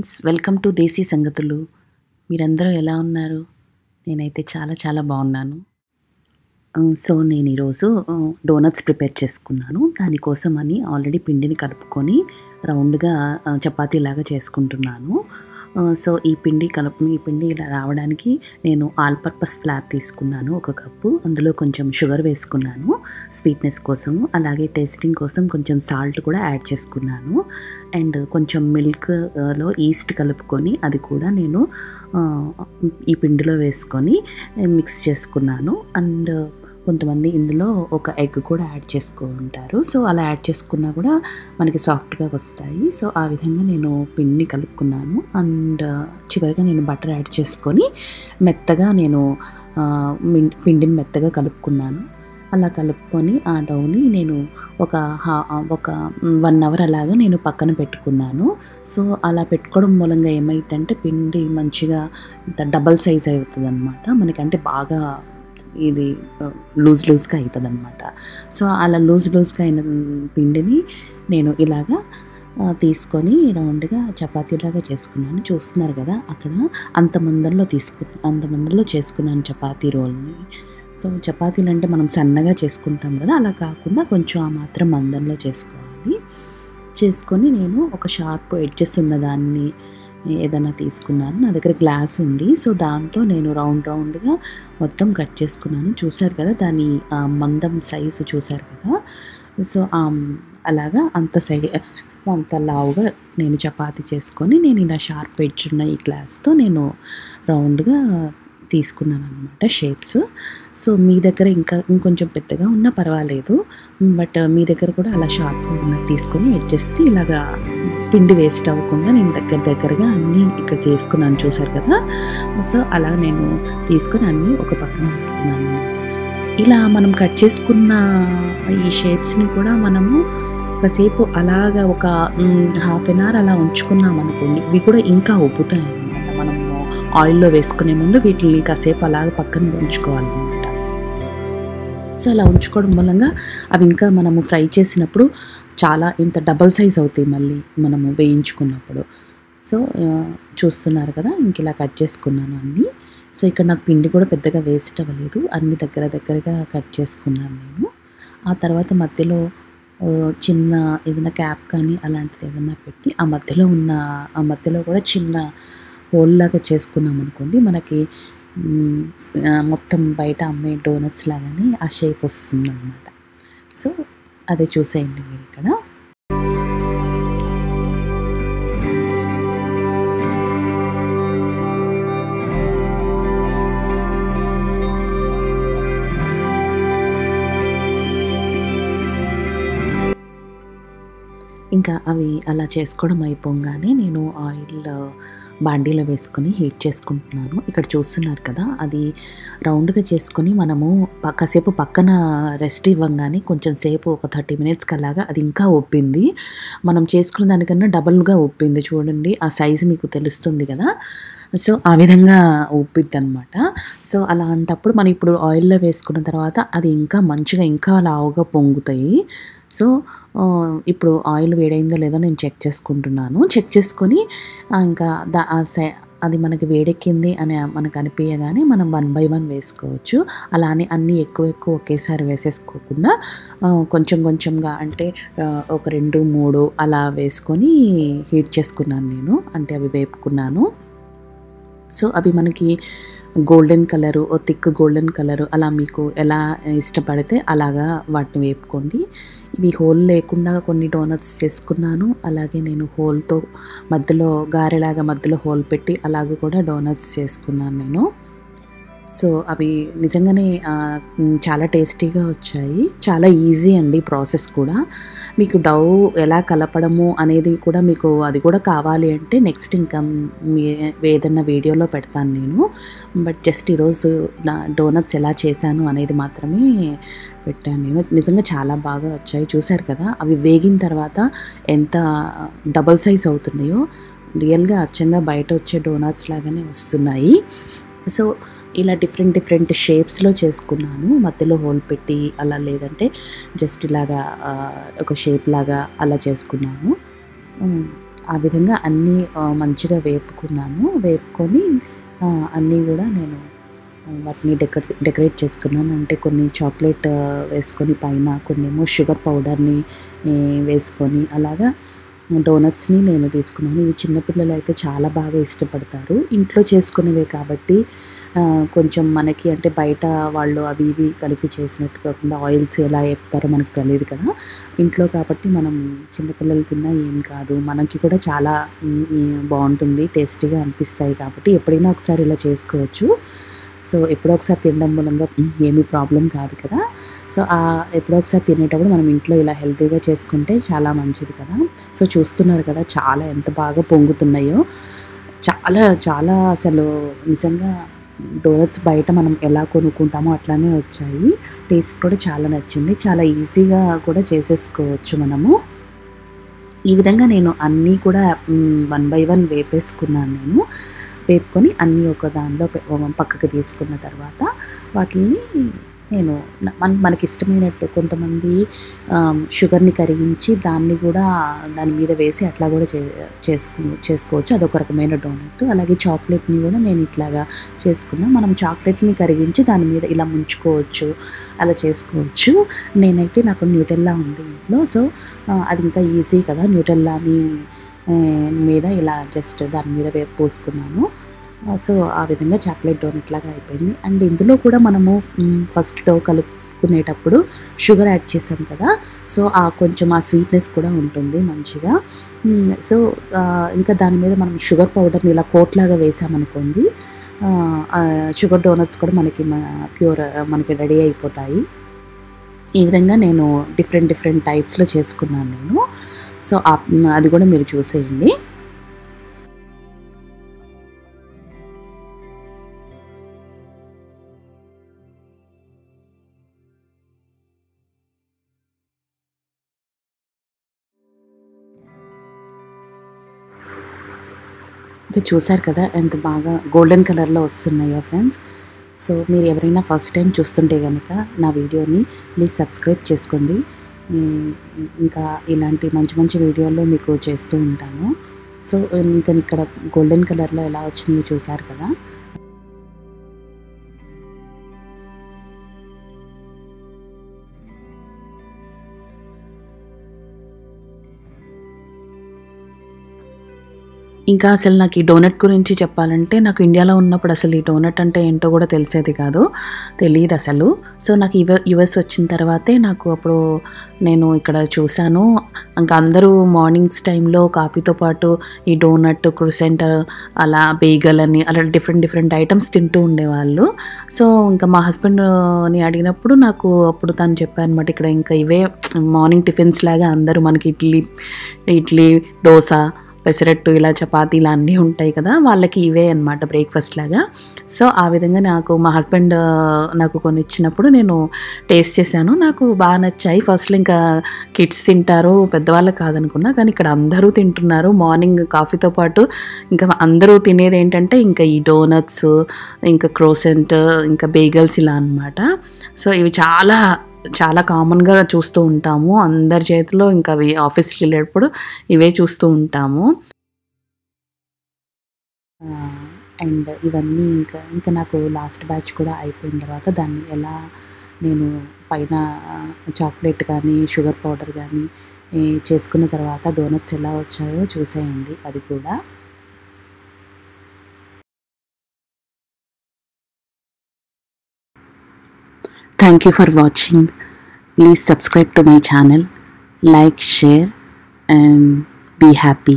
Friends, welcome to దేశీ సంగతులు. మీరందరూ ఎలా ఉన్నారు? నేనైతే చాలా బాగున్నాను. సో నేను ఈరోజు డోనట్స్ ప్రిపేర్ చేసుకున్నాను. దానికోసమని ఆల్రెడీ పిండిని కలుపుకొని రౌండ్‌గా చపాతీలాగా చేసుకుంటున్నాను. సో ఈ పిండి ఇలా రావడానికి నేను ఆల్ పర్పస్ ఫ్లార్ తీసుకున్నాను 1 కప్పు. అందులో కొంచెం షుగర్ వేసుకున్నాను స్వీట్‌నెస్ కోసము. అలాగే టేస్టింగ్ కోసం కొంచెం సాల్ట్ కూడా యాడ్ చేసుకున్నాను. అండ్ కొంచెం మిల్క్‌లో ఈస్ట్ కలుపుకొని అది కూడా నేను ఈ పిండిలో వేసుకొని మిక్స్ చేసుకున్నాను. అండ్ కొంతమంది ఇందులో ఒక ఎగ్ కూడా యాడ్ చేసుకుంటారు. సో అలా యాడ్ చేసుకున్నా కూడా మనకి సాఫ్ట్‌గా వస్తాయి. సో ఆ విధంగా నేను పిండిని కలుపుకున్నాను. అండ్ చివరిగా నేను బటర్ యాడ్ చేసుకొని మెత్తగా నేను పిండిని మెత్తగా కలుపుకున్నాను. అలా కలుపుకొని ఆ డౌని నేను ఒక 1 అవర్ అలాగా నేను పక్కన పెట్టుకున్నాను. సో అలా పెట్టుకోవడం మూలంగా ఏమైందంటే పిండి మంచిగా డబల్ సైజ్ అవుతుందన్నమాట. మనకంటే బాగా ఇది లూజ్‌గా అవుతుందన్నమాట. సో అలా లూజ్‌గా అయిన పిండిని నేను ఇలాగా తీసుకొని రౌండ్‌గా చపాతీలాగా చేసుకున్నాను. చూస్తున్నారు కదా, అక్కడ అంత మందంలో చేసుకున్నాను చపాతీ రోల్ని. సో చపాతీలు అంటే మనం సన్నగా చేసుకుంటాం కదా, అలా కాకుండా కొంచెం ఆ మాత్రం మందంలో చేసుకొని నేను ఒక షార్ప్ ఎడ్జెస్ ఉన్నదాన్ని ఏదైనా తీసుకున్నాను. నా దగ్గర గ్లాస్ ఉంది. సో దాంతో నేను రౌండ్‌గా మొత్తం కట్ చేసుకున్నాను. చూసారు కదా, దాని మందం సైజు చూసారు కదా. సో అలాగా అంత లావుగా నేను చపాతీ చేసుకొని నేను ఇలా షార్ప్ ఎడ్జ్ ఉన్న ఈ గ్లాస్తో నేను రౌండ్‌గా తీసుకున్నాను అనమాట షేప్స్. సో మీ దగ్గర ఇంకొంచెం పెద్దగా ఉన్నా పర్వాలేదు. బట్ మీ దగ్గర కూడా అలా షార్ప్గా ఉన్నది తీసుకొని ఎడ్జెస్ ఇలాగా పిండి వేస్ట్ అవ్వకుండా నేను దగ్గరగా అన్నీ ఇక్కడ చేసుకున్నాను. చూసారు కదా. సో అలా నేను తీసుకొని అన్నీ ఒక పక్కన పెట్టుకున్నాను. ఇలా మనం కట్ చేసుకున్న ఈ షేప్స్ని కూడా మనము కాసేపు అలాగా ఒక హాఫ్ అన్ అవర్ అలా ఉంచుకున్నాం అనుకోండి, ఇవి కూడా ఇంకా ఉబ్బుతాయి అన్నమాట. మనము ఆయిల్లో వేసుకునే ముందు వీటిని కాసేపు అలాగ పక్కన ఉంచుకోవాలన్నమాట. సో అలా ఉంచుకోవడం మూలంగా అవి ఇంకా మనము ఫ్రై చేసినప్పుడు చాలా ఇంత డబల్ సైజ్ అవుతాయి మళ్ళీ మనము వేయించుకున్నప్పుడు. సో చూస్తున్నారు కదా, ఇంక ఇలా కట్ చేసుకున్నాను అన్నీ. సో ఇక్కడ నాకు పిండి కూడా పెద్దగా వేస్ట్ అవ్వలేదు. అన్ని దగ్గరగా కట్ చేసుకున్నాను నేను. ఆ తర్వాత మధ్యలో చిన్న ఏదైనా క్యాప్ కానీ అలాంటిది ఏదైనా పెట్టి ఆ మధ్యలో కూడా చిన్న హోల్ లాగా చేసుకున్నాం అనుకోండి, మనకి మొత్తం బయట అమ్మే డోనట్స్ లాగానే ఆ షేప్ వస్తుందన్నమాట. సో అదే చూసేయండి మీరు ఇక్కడ. ఇంకా అవి అలా చేసుకోవడం అయిపోగానే నేను ఆయిల్ బాండీలో వేసుకొని హీట్ చేసుకుంటున్నాను. ఇక్కడ చూస్తున్నారు కదా, అది రౌండ్గా చేసుకొని మనము కాసేపు పక్కన రెస్ట్ ఇవ్వగానే కొంచెం సేపు ఒక 30 మినిట్స్కి అలాగా అది ఇంకా ఉబ్బింది. మనం చేసుకున్న దానికన్నా డబల్గా ఉబ్బింది. చూడండి, ఆ సైజు మీకు తెలుస్తుంది కదా. సో ఆ విధంగా ఉబ్బిద్ది అనమాట. సో అలాంటప్పుడు మనం ఇప్పుడు ఆయిల్లో వేసుకున్న తర్వాత అది ఇంకా మంచిగా ఇంకా లావుగా పొంగుతాయి. సో ఇప్పుడు ఆయిల్ వేడైందో లేదో నేను చెక్ చేసుకుంటున్నాను. చెక్ చేసుకొని ఇంకా అది మనకి వేడెక్కింది అని మనకు అనిపించగానే మనం 1 బై 1 వేసుకోవచ్చు. అలానే అన్నీ ఎక్కువ ఒకేసారి వేసేసుకోకుండా కొంచెంగా అంటే ఒక 2, 3 అలా వేసుకొని హీట్ చేసుకున్నాను నేను. అంటే అవి వేపుకున్నాను. సో అవి మనకి golden colour, thick golden colour అలా మీకు ఎలా ఇష్టపడితే అలాగా వాటిని వేపుకోండి. ఇవి హోల్ లేకుండా కొన్ని డోనట్స్ చేసుకున్నాను. అలాగే నేను హోల్తో మధ్యలో గారెలాగా మధ్యలో హోల్ పెట్టి అలాగ కూడా డోనట్స్ చేసుకున్నాను నేను. సో అవి నిజంగానే చాలా టేస్టీగా వచ్చాయి. చాలా ఈజీ అండి ప్రాసెస్ కూడా. మీకు డౌ ఎలా కలపడము అనేది కూడా మీకు అది కూడా కావాలి అంటే నెక్స్ట్ ఇంకా ఏదన్నా వీడియోలో పెడతాను నేను. బట్ జస్ట్ ఈరోజు నా డోనట్స్ ఎలా చేశాను అనేది మాత్రమే పెట్టాను నేను. నిజంగా చాలా బాగా వచ్చాయి. చూసారు కదా, అవి వేగిన తర్వాత ఎంత డబల్ సైజ్ అవుతున్నాయో. రియల్గా అచ్చంగా బయట వచ్చే డోనట్స్ లాగానే వస్తున్నాయి. సో ఇలా డిఫరెంట్ షేప్స్లో చేసుకున్నాను. మధ్యలో హోల్ పెట్టి అలా, లేదంటే జస్ట్ ఇలాగా ఒక షేప్ లాగా అలా చేసుకున్నాను. ఆ విధంగా అన్నీ మంచిగా వేపుకున్నాను. వేపుకొని అన్నీ గూడా నేను వాటిని డెకరేట్ చేసుకున్నాను. అంటే కొన్ని చాక్లెట్ వేసుకొని పైన, కొన్నేమో షుగర్ పౌడర్‌ని వేసుకొని అలాగా డోనట్స్‌ని నేను తీసుకున్నాను. ఇవి చిన్న పిల్లలైతే చాలా బాగా ఇష్టపడతారు. ఇంట్లో చేసుకునేవే కాబట్టి కొంచెం మనకి అంటే బయట వాళ్ళు అవి ఇవి కలిపి చేసినట్టు కాకుండా ఆయిల్స్ ఎలా ఏపుతారో మనకు తెలీదు కదా! ఇంట్లో కాబట్టి మనం చిన్న పిల్లలు తిన్నా ఏం కాదు. మనకి కూడా చాలా బావుంటుంది. టేస్టీగా అనిపిస్తాయి కాబట్టి ఎప్పుడైనా ఒకసారి ఇలా చేసుకోవచ్చు. సో, ఎప్పుడో ఒకసారి తినడం మూలంగా ఏమీ ప్రాబ్లమ్ కాదు కదా! సో, ఎప్పుడో ఒకసారి తినేటప్పుడు మనం ఇంట్లో ఇలా హెల్తీగా చేసుకుంటే చాలా మంచిది కదా! సో, చూస్తున్నారు కదా! చాలా ఎంత బాగా పొంగుతున్నాయో. చాలా చాలా అసలు నిజంగా డోనట్స్ బయట మనం ఎలా కొనుక్కుంటామో అట్లానే వచ్చాయి. టేస్ట్ కూడా చాలా నచ్చింది. చాలా ఈజీగా కూడా చేసేసుకోవచ్చు మనము. ఈ విధంగా నేను అన్నీ కూడా వన్ బై వన్ వేపేసుకున్నాను నేను. వేపుకొని అన్నీ ఒక దానిలో పక్కకు తీసుకున్న తర్వాత వాటిల్ని నేను మనకిష్టమైనట్టు కొంతమంది షుగర్‌ని కరిగించి దాన్ని గూడా దాని మీద వేసి అట్లా గూడా చేసుకోవచ్చు. అదొక రకమైన డోనట్. అలాగే చాక్లెట్‌ని గూడా నేను ఇట్లాగా చేసుకున్నా. మనం చాక్లెట్‌ని కరిగించి దాని మీద ఇలా ముంచుకోవచ్చు. అలా చేసుకోవచ్చు. నేనైతే నాకు న్యూటెల్లా ఉంది ఇంట్లో. సో, అది ఇంకా ఈజీ కదా! న్యూటెల్లాని మీద ఇలా జస్ట్ దాని మీద పోసుకున్నాను. సో, ఆ విధంగా చాక్లెట్ డోనట్ లాగా అయిపోయింది. అండ్ ఇందులో కూడా మనము ఫస్ట్ డో కలుపుకునేటప్పుడు షుగర్ యాడ్ చేసాం కదా! సో, కొంచెం ఆ స్వీట్‌నెస్ కూడా ఉంటుంది మంచిగా. సో, ఇంకా దాని మీద మనం షుగర్ పౌడర్‌ని ఇలా కోట్ లాగా వేసామనుకోండి, షుగర్ డోనట్స్ కూడా మనకి మనకి రెడీ అయిపోతాయి. ఈ విధంగా నేను డిఫరెంట్ టైప్స్‌లో చేసుకున్నాను నేను. సో, అది కూడా మీరు చూసేయండి. ఇది చూసారు కదా! ఎంత బాగా గోల్డెన్ కలర్‌లో వస్తున్నాయో ఫ్రెండ్స్. సో, మీరు ఎవరైనా ఫస్ట్ టైం చూస్తుంటే గనక నా వీడియోని ప్లీజ్ సబ్స్క్రైబ్ చేసుకోండి. ఇంకా ఇలాంటి మంచి మంచి వీడియోలు మీకు చేస్తూ ఉంటాను. సో, ఇంకా ఇక్కడ గోల్డెన్ కలర్‌లో ఎలా వచ్చినాయో చూసారు కదా! ఇంకా అసలు నాకు ఈ డోనట్ గురించి చెప్పాలంటే, నాకు ఇండియాలో ఉన్నప్పుడు అసలు ఈ డోనట్ అంటే ఏంటో కూడా తెలిసేది కాదు. తెలీదసలు. సో, నాకు యూఎస్ వచ్చిన తర్వాతే నాకు అప్పుడు నేను ఇక్కడ చూసాను. ఇంకా అందరూ మార్నింగ్స్ టైంలో కాఫీతో పాటు ఈ డోనట్, క్రుసెంట్ అలా బేగల్ అని అలా డిఫరెంట్ ఐటమ్స్ తింటూ ఉండేవాళ్ళు. సో, ఇంకా మా హస్బెండ్‌ని అడిగినప్పుడు నాకు అప్పుడు తను చెప్పారనమాట. ఇక్కడ ఇంకా ఇవే మార్నింగ్ టిఫిన్స్ లాగా అందరూ మనకి ఇడ్లీ, దోస, పెసరట్టు ఇలా చపాతీ ఇలా అన్నీ ఉంటాయి కదా! వాళ్ళకి ఇవే అనమాట బ్రేక్‌ఫాస్ట్ లాగా. సో, ఆ విధంగా నాకు మా హస్బెండ్ నాకు కొనిచ్చినప్పుడు నేను టేస్ట్ చేశాను. నాకు బాగా నచ్చాయి. ఫస్ట్‌లో ఇంకా కిడ్స్ తింటారు, పెద్దవాళ్ళు కాదనుకున్నా. కానీ ఇక్కడ అందరూ తింటున్నారు. మార్నింగ్ కాఫీతో పాటు ఇంకా అందరూ తినేదేంటంటే ఇంకా ఈ డోనట్స్, ఇంకా క్రోసెంట్, ఇంకా బేగల్స్ ఇలా అనమాట. సో, ఇవి చాలా కామన్‌గా చూస్తూ ఉంటాము. అందరి చేతిలో ఇంకా అవి ఆఫీస్‌కి వెళ్ళేటప్పుడు ఇవే చూస్తూ ఉంటాము. అండ్ ఇవన్నీ ఇంకా నాకు లాస్ట్ బ్యాచ్ కూడా అయిపోయిన తర్వాత దాన్ని ఎలా నేను పైన చాక్లెట్ కానీ, షుగర్ పౌడర్ కానీ చేసుకున్న తర్వాత డోనట్స్ ఎలా వచ్చాయో చూసేయండి అది కూడా. Thank you for watching. Please subscribe to my channel, like, share and be happy.